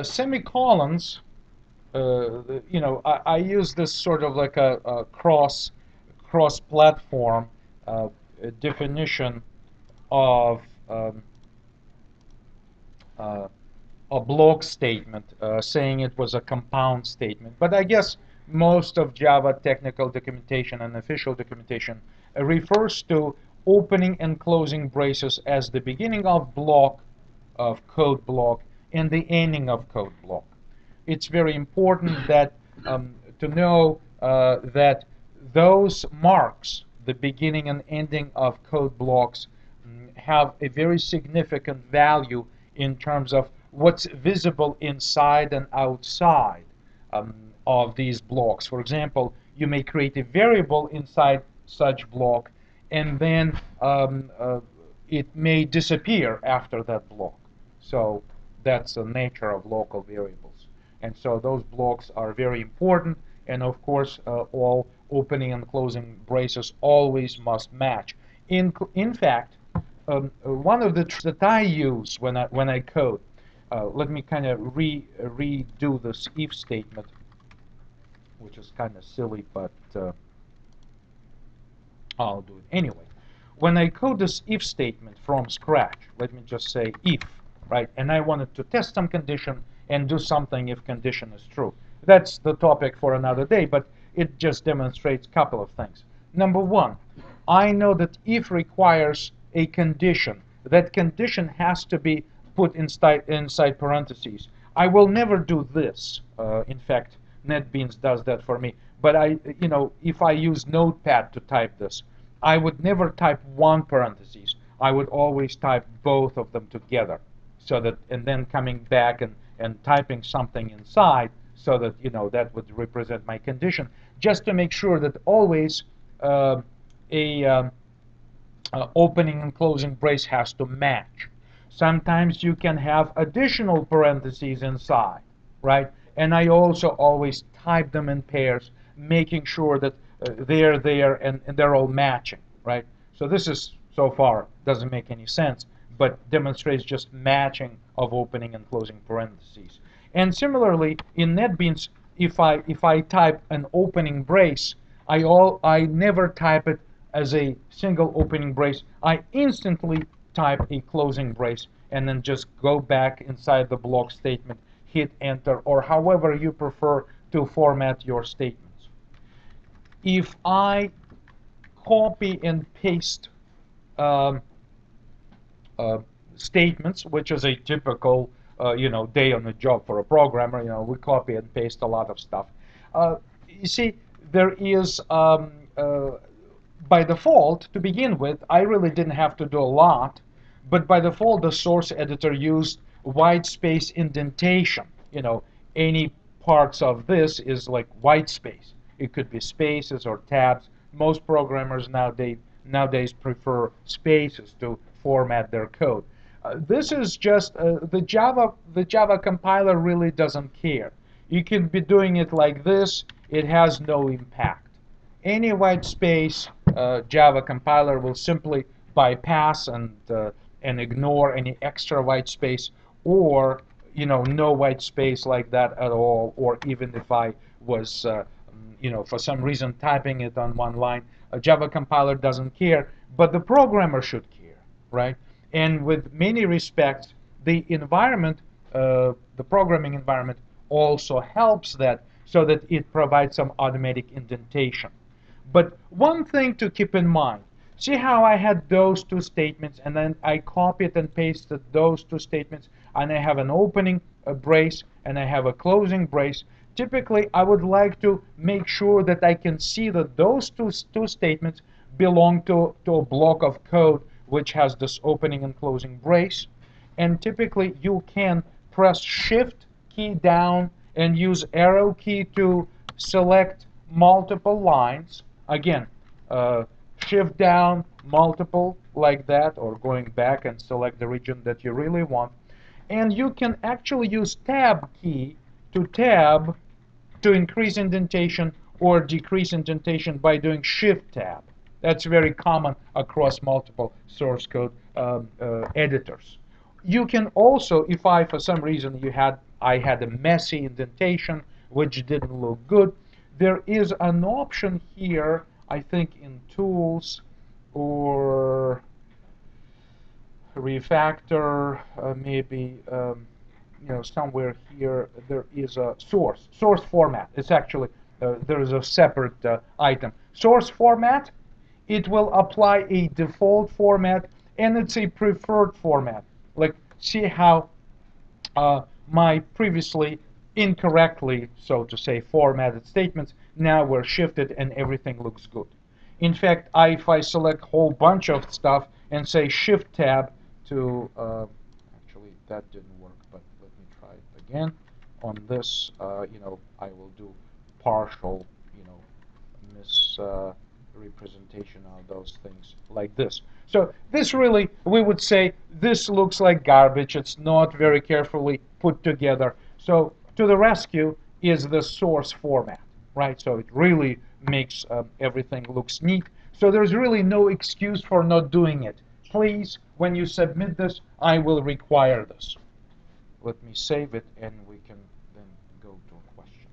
Semicolons, I use this sort of like a cross-platform definition of uh, a block statement, saying it was a compound statement. But I guess most of Java technical documentation and official documentation refers to opening and closing braces as the beginning of code block, and the ending of code block. It's very important that to know that those marks, the beginning and ending of code blocks, have a very significant value in terms of what's visible inside and outside of these blocks. For example, you may create a variable inside such block, and then it may disappear after that block. So that's the nature of local variables. And so those blocks are very important. And of course, all opening and closing braces always must match. In fact, one of the tricks that I use when I code, let me kind of redo this if statement, which is kind of silly, but I'll do it anyway. When I code this if statement from scratch, let me just say if, right? And I wanted to test some condition and do something if condition is true. That's the topic for another day, but it just demonstrates a couple of things. Number one, I know that if requires a condition. That condition has to be put inside parentheses. I will never do this. In fact, NetBeans does that for me. But if I use Notepad to type this, I would never type one parentheses. I would always type both of them together, so that, and then coming back and typing something inside, so that that would represent my condition, just to make sure that always opening and closing brace has to match. Sometimes you can have additional parentheses inside, right? And I also always type them in pairs, making sure that they're there and they're all matching, right? So this is, so far, doesn't make any sense, but demonstrates just matching of opening and closing parentheses. And similarly, in NetBeans, if I type an opening brace, I never type it as a single opening brace. I instantly type a closing brace and then just go back inside the block statement, hit enter, or however you prefer to format your statements. If I copy and paste statements, which is a typical day on the job for a programmer, we copy and paste a lot of stuff. You see, there is by default, to begin with, I really didn't have to do a lot, but by default, the source editor used white space indentation. Any parts of this is like white space. It could be spaces or tabs. Most programmers nowadays prefer spaces to format their code. This is just the Java compiler really doesn't care. You can be doing it like this. It has no impact. Any white space, Java compiler will simply bypass and ignore any extra white space, or no white space like that at all. Or even if I was for some reason typing it on one line, a Java compiler doesn't care, but the programmer should care, right? And with many respects, the environment, the programming environment, also helps that, so that it provides some automatic indentation. But one thing to keep in mind, see how I had those two statements, and then I copied and pasted those two statements, and I have an opening brace and I have a closing brace. Typically, I would like to make sure that I can see that those two statements belong to a block of code which has this opening and closing brace. And typically, you can press Shift key down and use arrow key to select multiple lines. Again, Shift down, multiple, like that, or going back and select the region that you really want. And you can actually use Tab key to tab to increase indentation or decrease indentation by doing Shift tab. That's very common across multiple source code editors. You can also, if for some reason you had I had a messy indentation which didn't look good. There is an option here, I think in Tools or Refactor, maybe somewhere here there is a source format. It's actually there is a separate item. Source format, it will apply a default format, and it's a preferred format. Like, see how my previously incorrectly, so to say, formatted statements now were shifted and everything looks good. In fact, if I select a whole bunch of stuff and say Shift Tab to, actually that didn't work, but let me try it again. On this, I will do partial, misrepresentation of those things like this. So this really, we would say, this looks like garbage. It's not very carefully put together. So to the rescue is the source format, right? So it really makes everything looks neat. So there's really no excuse for not doing it. Please, when you submit this, I will require this. Let me save it, and we can then go to a question.